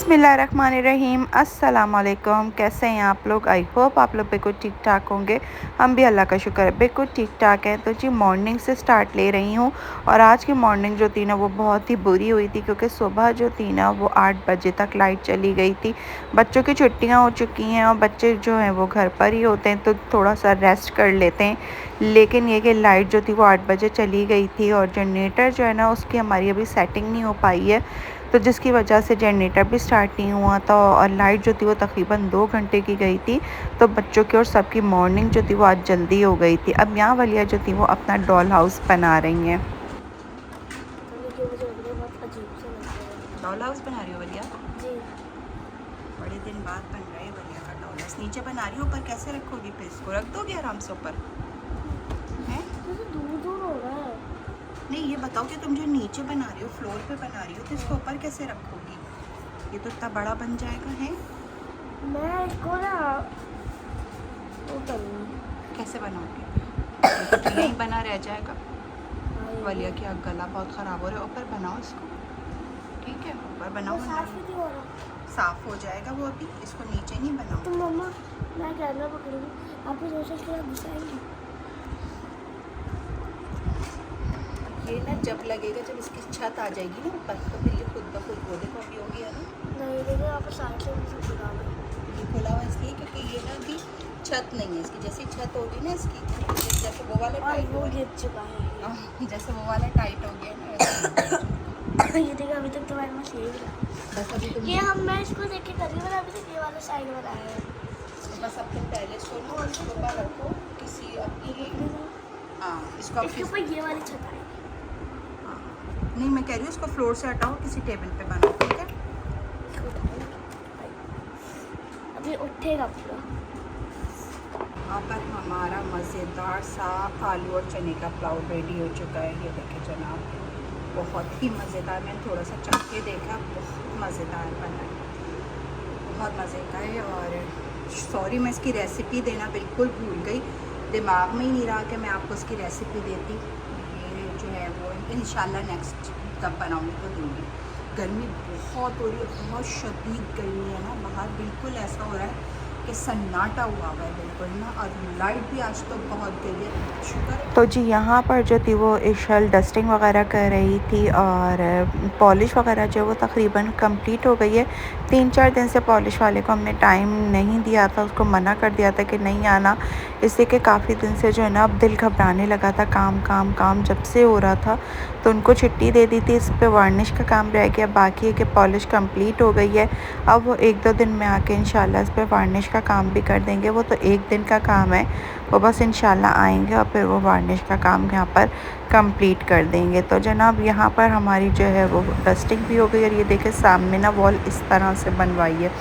बिस्मिल्लाहिर्रहमानिर्रहीम। अस्सलाम वालेकुम। कैसे हैं आप लोग? आई होप आप लोग बिल्कुल ठीक ठाक होंगे। हम भी अल्लाह का शुक्र है बिल्कुल ठीक ठाक है। तो जी मॉर्निंग से स्टार्ट ले रही हूँ और आज की मॉर्निंग जो थी ना वो बहुत ही बुरी हुई थी, क्योंकि सुबह जो थी ना वो 8 बजे तक लाइट चली गई थी। बच्चों की छुट्टियाँ हो चुकी हैं और बच्चे जो हैं वो घर पर ही होते हैं तो थोड़ा सा रेस्ट कर लेते हैं, लेकिन ये कि लाइट जो थी वो 8 बजे चली गई थी और जनरेटर जो है ना उसकी हमारी अभी सेटिंग नहीं हो पाई है, तो जिसकी वजह से जनरेटर भी स्टार्ट नहीं हुआ था और लाइट जो थी वो तकरीबन 2 घंटे की गई थी। तो बच्चों की और सबकी मॉर्निंग जो थी वो आज जल्दी हो गई थी। अब यहाँ वालिया जो थी वो अपना डॉल हाउस बना रही हैं। डॉल हाउस बना रही हो वलिया? जी। बड़े दिन बाद बन रहा है वलिया का डॉल हाउस। नीचे बना रही हो, ऊपर कैसे रखोगी? फिर इसको रख दोगे आराम से ऊपर? हैं? दूर हो रहा है। नहीं, ये बताओ कि तुम जो नीचे बना रही हो, फ्लोर पे बना रही हो, तो इसको ऊपर कैसे रखोगी? ये तो इतना बड़ा बन जाएगा। है मैं इसको ना वो करूँगी। कैसे बनाओगे? तो यहीं बना रह जाएगा। वलिया की गला बहुत ख़राब हो रहा है, ऊपर बनाओ इसको। ठीक है, ऊपर बनाओ। साफ हो जाएगा वो, अभी इसको नीचे नहीं बनाओ। तो मम्मा मैं कैमरा पकड़ूंगी, आपको सोचा कि आप घुसाएंगे। ये ना जब लगेगा, जब इसकी छत आ जाएगी ना ऊपर, तो फिर ये खुद ब खुद वो देखो अभी हो गया ना। नहीं देखो यहाँ पर साइड से खुला हुआ है। ये खुला हुआ इसलिए क्योंकि ये ना अभी छत नहीं है इसकी। जैसी छत होगी ना इसकी, जैसे वो वाला टाइट वो गिर चुका है। जैसे वो वाला टाइट हो गया ना ये देखो अभी तक तुम्हारे पास यही रहा। बस अभी तुम ये हम मैं इसको देख के कर रही हूँ, अभी तक ये वाला साइड बनाया है। बस अब तुम पहले इसको ना और इसको ऊपर रखो किसी अपनी। हाँ, इसको इसके ऊपर ये वाली छत आएगी। नहीं, मैं कह रही हूँ इसको फ्लोर से हटाओ, किसी टेबल पे बनाओ। ठीक है, अभी उठेगा पूरा। यहाँ पर हमारा मज़ेदार सा आलू और चने का पुलाव रेडी हो चुका है। ये देखें जनाब, बहुत ही मज़ेदार। मैंने थोड़ा सा चख के देखा, बहुत मज़ेदार बना है, बहुत मज़े का है। और सॉरी, मैं इसकी रेसिपी देना बिल्कुल भूल गई, दिमाग में ही नहीं रहा कि मैं आपको इसकी रेसिपी देती। ये जो है वो इंशाल्लाह नेक्स्ट कब बनाऊँगी तो दूँगी। गर्मी बहुत हो रही है, बहुत शदीद गर्मी है ना बाहर। बिल्कुल ऐसा हो रहा है कि सन्नाटा हुआ है बिल्कुल ना, और लाइट भी आज तो बहुत गई है, शुक्र। तो जी यहाँ पर जो थी वो इशल डस्टिंग वगैरह कर रही थी और पॉलिश वगैरह जो वो तकरीबन कंप्लीट हो गई है। 3-4 दिन से पॉलिश वाले को हमने टाइम नहीं दिया था, उसको मना कर दिया था कि नहीं आना, इसलिए कि काफ़ी दिन से जो है ना अब दिल घबराने लगा था। काम काम काम जब से हो रहा था तो उनको छुट्टी दे दी थी। इस पे वार्निश का काम रह गया, बाकी है कि पॉलिश कंप्लीट हो गई है। अब वो 1-2 दिन में आके इंशाल्लाह इस पे वार्निश का काम भी कर देंगे। वो तो 1 दिन का काम है, वो बस इंशाल्लाह आएंगे और फिर वो वार्निश का काम यहाँ पर कंप्लीट कर देंगे। तो जनाब यहाँ पर हमारी जो है वो डस्टिंग भी हो गई और ये देखें सामने ना वॉल इस तरह से बनवाई है।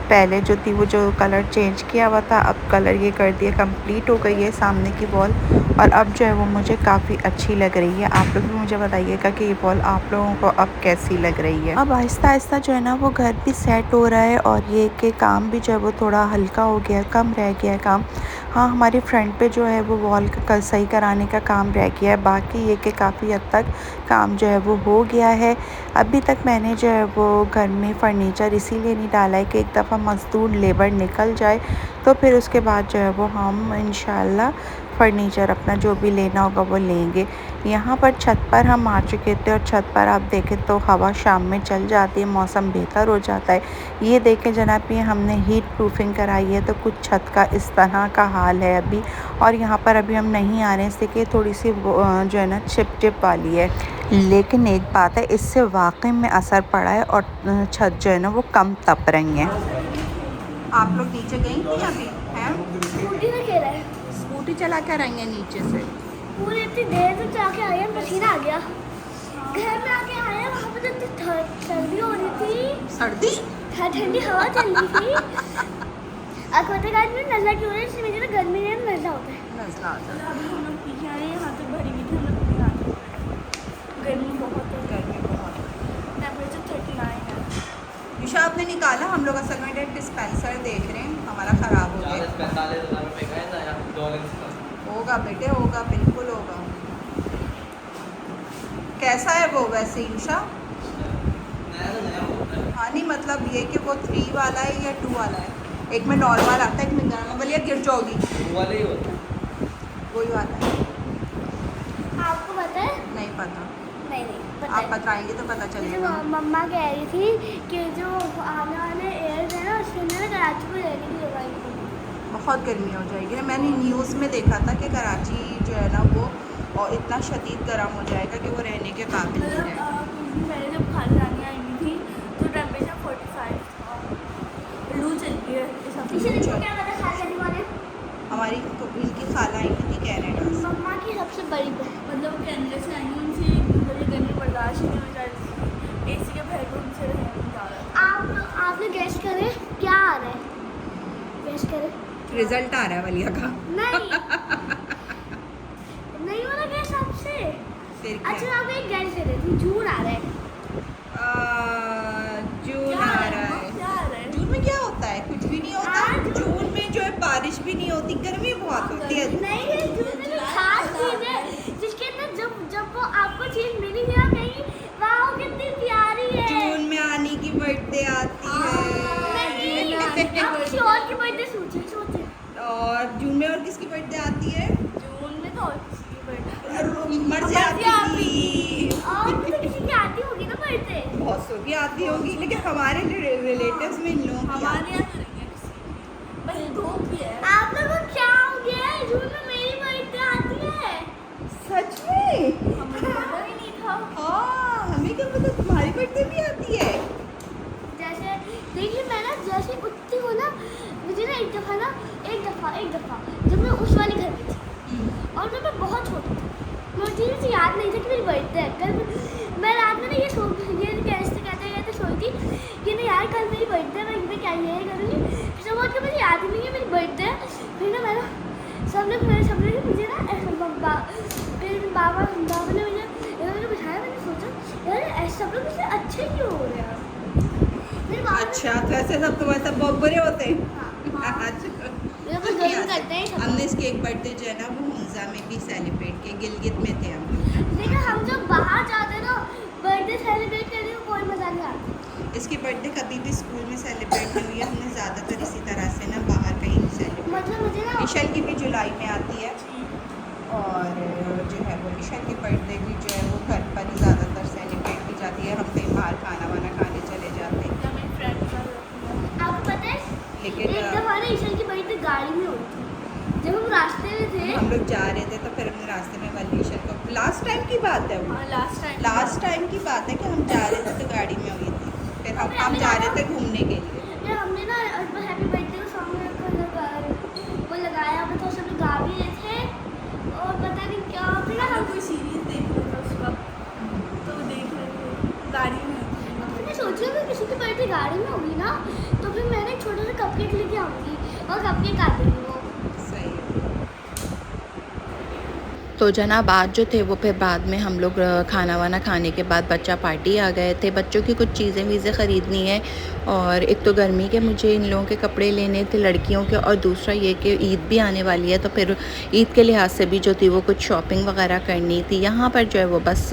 पहले जो थी वो जो कलर चेंज किया हुआ था, अब कलर ये कर दिया, कंप्लीट हो गई है सामने की वॉल। और अब जो है वो मुझे काफ़ी अच्छी लग रही है। आप लोग भी मुझे बताइएगा कि ये वॉल आप लोगों को अब कैसी लग रही है। अब आहिस्ता आहिस्ता जो है ना वो घर भी सेट हो रहा है और ये कि काम भी जो है वो थोड़ा हल्का हो गया, कम रह गया है काम। हाँ, हमारी फ्रंट पे जो है वो वॉल का सही कराने का काम रह गया है, बाकी ये कि काफ़ी हद तक काम जो है वो हो गया है। अभी तक मैंने जो है वो घर में फ़र्नीचर इसीलिए नहीं डाला है कि एक दफ़ा मज़दूर लेबर निकल जाए तो फिर उसके बाद जो है वो हम इंशाल्लाह फ़र्नीचर अपना जो भी लेना होगा वो लेंगे। यहाँ पर छत पर हम आ चुके थे और छत पर आप देखें तो हवा शाम में चल जाती है, मौसम बेहतर हो जाता है। ये देखें जनाब, ये हमने हीट प्रूफिंग कराई है तो कुछ छत का इस तरह का हाल है अभी। और यहाँ पर अभी हम नहीं आ रहे हैं इससे कि थोड़ी सी जो है ना चिप वाली है, लेकिन एक बात है इससे वाकई में असर पड़ा है और छत जो है ना वो कम तप रही है। आप लोग नीचे गई थी अभी? हैं? स्कूटी में खेला है। स्कूटी चला कर आई हैं नीचे से? पूरी इतनी देर तक जाके आए हैं, पसीना आ गया। घर में आके आए हैं, वहाँ पे तो सर्दी हो रही थी। सर्दी? ठंडी हवा चल रही थी। आपको पता है नज़ला क्यों है? इसलिए मुझे ना गर्मी में नज़ला होता है। नज़ला आ जाता है। हम लोग पीछे आ रहे हैं, हाथ भरी हुई थी, हम लोग पीछे आ रहे हैं। गर्मी बहुत है, गर्मी बहुत टेम्परेचर 39 है। निशा आपने निकाला, हम लोग असल में डिस्पेंसर देख रहे हैं, हमारा ख़राब हो गया। 45,000 रुपये का है ना यार, होगा बेटे, होगा, बिल्कुल होगा। कैसा है वो वैसे यूशा? नया तो नया होता है। हाँ नहीं, मतलब ये कि वो 3 वाला है या 2 वाला है। एक में नॉर्मल आता है, एक में गर्म वाली गिर जाओगी। वो वाले ही होते हैं। वही वाला है। आपको पता है? नहीं पता। नहीं पता आप है। बताएंगे तो पता मुझे चलेगा। मम्मा कह रही थी कि जो आने वाले एयर है ना उसके अंदर कराची को रहने की जगह नहीं थी। बहुत गर्मी हो जाएगी ना। मैंने न्यूज़ में देखा था कि कराची जो है ना वो और इतना शदीद गर्म हो जाएगा कि वो रहने के काबिल नहीं रहेगा। मैंने जब खानदानी आई हुई थी तो टेम्परेचर 45 था। लू चलती है क्या पता खानदानी वाले हमारी इनकी खाला आई थी कनाडा से। मम्मा की सबसे बड़ी बहन मतलब कनाडा से आई उनसे मुझे गर्मी बर्दाश्त नहीं हो जाती, एसी के बहन उनसे रहने जा रहा। आपने गैस करे क्या आ रहा है? गैस करे रिजल्ट आ रहा है वलिया का। नहीं वाला गैस आपसे। फिर क्या? अच्छा आप एक गैस दे रही थी, जून आ रहा है। जून आ रहा है। क्या आ रहा है? जून में क्या होता है? कुछ भी नहीं होता। जून में जो है बारिश भी नहीं होती, गर्मी बहुत होती है। नहीं है, जून में खास चीज है जिसके अंदर जब वो आपको चीज मिली ना कहीं, वाह कितनी प्यारी है। जून में आनी की बर्थडे आती नहीं, है। आप किसी और की बर्थडे सोचे। और जून में और किसकी बर्थडे आती है? जून में तो और किसी की बर्थडे मर जाती। और भी तो किसी की आती होगी ना बर्थडे। बहुत सौ की आती होगी, लेकिन हमारे रिलेटिव्स में इन लोगों की हमारे यहाँ तो नहीं है किसी, बस धूप भी है। आप लोगों को क्या हो गया है? जून में मेरी बर्थडे आती है। सच में? हमें पता ही नहीं था। हाँ, हमें क्या पता तुम्हारी बर्थडे भी आती है। जैसे देखिए मैं ना जैसे उठती हूँ ना, मुझे ना एक दफ़ा जब मैं उस वाले घर में थी और जब मैं बहुत छोटी थी, मुझे याद नहीं था कि मेरी बर्थडे है। कल मैं रात में ना ये कैसे कहते सोई थी कि नहीं यार कल मेरी बर्थडे है, मैं क्या ये करूँगी। फिर सब के मुझे याद ही नहीं है मेरी बर्थडे है। फिर ना मैं ना सब लोग मुझे ना फिर बाबा ने मुझे बिठाया। मैंने सोचा यार ऐसे सब लोग मुझसे अच्छे क्यों हो रहे हैं। अच्छा, तो ऐसे सब तुम्हारे सब बहुत बुरे होते हैं। हाँ। करते हैं सब। हमने इसकी एक बर्थडे जो है ना वो हुंजा में भी सेलिब्रेट किया, गिलगित में थे हम लोग। लेकिन हम जब बाहर जाते ना बर्थडे सेलिब्रेट करने में कोई मजा नहीं आता। इसकी बर्थडे कभी भी स्कूल में सेलिब्रेट नहीं हुई है। हमने ज़्यादातर इसी तरह से ना बाहर कहीं नहीं सेलिब्रेट। मतलब मुझे ना ईशल की भी जुलाई में आती है और जो है वो ईशल की बर्थडे भी जो है वो घर पर ही ज़्यादातर सेलिब्रेट की जाती है। हम कहीं बाहर खाना वाना खाने चले जाते हैं। आपको पता है लेकिन एक दफा ना ईशल की बर्थडे गाड़ी में हुई थी। जब हम रास्ते में थे, हम लोग जा रहे थे तो फिर हमने रास्ते में वाली ईशल को, लास्ट टाइम की बात है वो, लास्ट टाइम की बात है कि हम जा रहे थे तो गाड़ी में हुई थी। फिर हम जा रहे थे घूमने के लिए। फिर हमने ना हैप्पी बर्थडे का सॉन्ग वो लगाया हुआ था, सब लोग गा भी रहे थे और पता नहीं क्या। फिर ना हम कोई सीरीज देख रहे थे उस वक्त, तो देख रहे थे गाड़ी में। फिर मैं सोची अगर किसी की बर्थडे गाड़ी में होगी ना तो फिर मैंने एक छोटा सा कपकेक लेके आऊँगी और कपकेक काटेंगे वो। सही है। तो जनाब आज जो थे वो फिर बाद में हम लोग खाना वाना खाने के बाद बच्चा पार्टी आ गए थे। बच्चों की कुछ चीज़ें वीज़ें ख़रीदनी है और एक तो गर्मी के मुझे इन लोगों के कपड़े लेने थे लड़कियों के, और दूसरा ये कि ईद भी आने वाली है तो फिर ईद के लिहाज से भी जो थी वो कुछ शॉपिंग वगैरह करनी थी। यहाँ पर जो है वो बस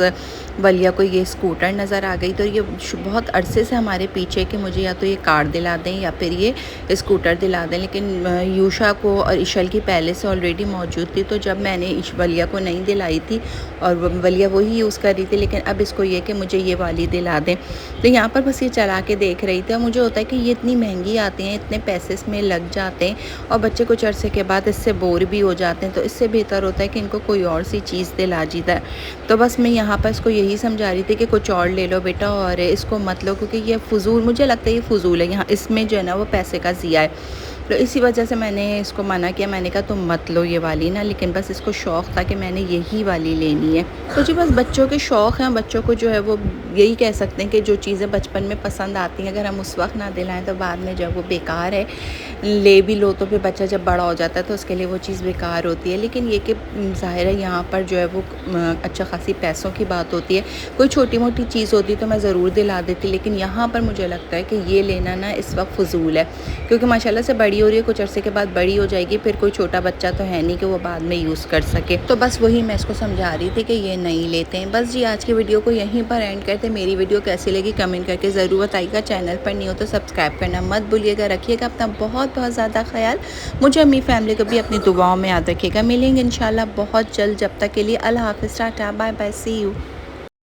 वलिया को ये स्कूटर नज़र आ गई, तो ये बहुत अरसे से हमारे पीछे कि मुझे या तो ये कार दिला दें या फिर ये स्कूटर दिला दें, लेकिन यूशा को और इशल की पहले से ऑलरेडी मौजूद थी। तो जब मैंने वलिया को नहीं दिलाई थी और वलिया वही यूज़ कर रही थी, लेकिन अब इसको ये कि मुझे ये वाली दिला दें। तो यहाँ पर बस ये चला के देख रही थी और मुझे होता है कि ये इतनी महंगी आती हैं, इतने पैसे इसमें लग जाते हैं और बच्चे कुछ अरसे के बाद इससे बोर भी हो जाते हैं। तो इससे बेहतर होता है कि इनको कोई और सी चीज़ दिला जीता है। तो बस मैं यहाँ पर इसको यही समझा रही थी कि कुछ और ले लो बेटा और इसको मत लो, क्योंकि ये फ़ुज़ूल, मुझे लगता है ये फ़ुज़ूल है, यहाँ इसमें जो है ना वो पैसे का ज़िया है। तो इसी वजह से मैंने इसको मना किया। मैंने कहा तुम मत लो ये वाली ना, लेकिन बस इसको शौक़ था कि मैंने यही वाली लेनी है। तो जी बस बच्चों के शौक़ हैं, बच्चों को जो है वो यही कह सकते हैं कि जो चीज़ें बचपन में पसंद आती हैं अगर हम उस वक्त ना दिलाएं तो बाद में जो है वो बेकार है। ले भी लो तो फिर बच्चा जब बड़ा हो जाता है तो उसके लिए वो चीज़ बेकार होती है। लेकिन ये कि ज़ाहिर है यहाँ पर जो है वो अच्छा खासी पैसों की बात होती है। कोई छोटी मोटी चीज़ होती तो मैं ज़रूर दिला देती, लेकिन यहाँ पर मुझे लगता है कि ये लेना ना इस वक्त फ़ुज़ूल है, क्योंकि माशाल्लाह से बड़ी बड़ी हो रही है, कुछ अरसे के बाद बड़ी हो जाएगी, फिर कोई छोटा बच्चा तो है नहीं कि वो बाद में यूज़ कर सके। तो बस वही मैं इसको समझा रही थी कि ये नहीं लेते हैं। बस जी आज की वीडियो को यहीं पर एंड करते। मेरी वीडियो कैसी लगी कमेंट करके ज़रूर बताइएगा। चैनल पर नहीं हो तो सब्सक्राइब करना मत भूलिएगा। रखिएगा अपना बहुत बहुत ज़्यादा ख्याल। मुझे अपनी फैमिली को भी अपनी दुआओं में याद रखिएगा। मिलेंगे इंशाल्लाह बहुत जल्द। जब तक के लिए अल्लाह हाफ़िज़, tata, bye bye, see you.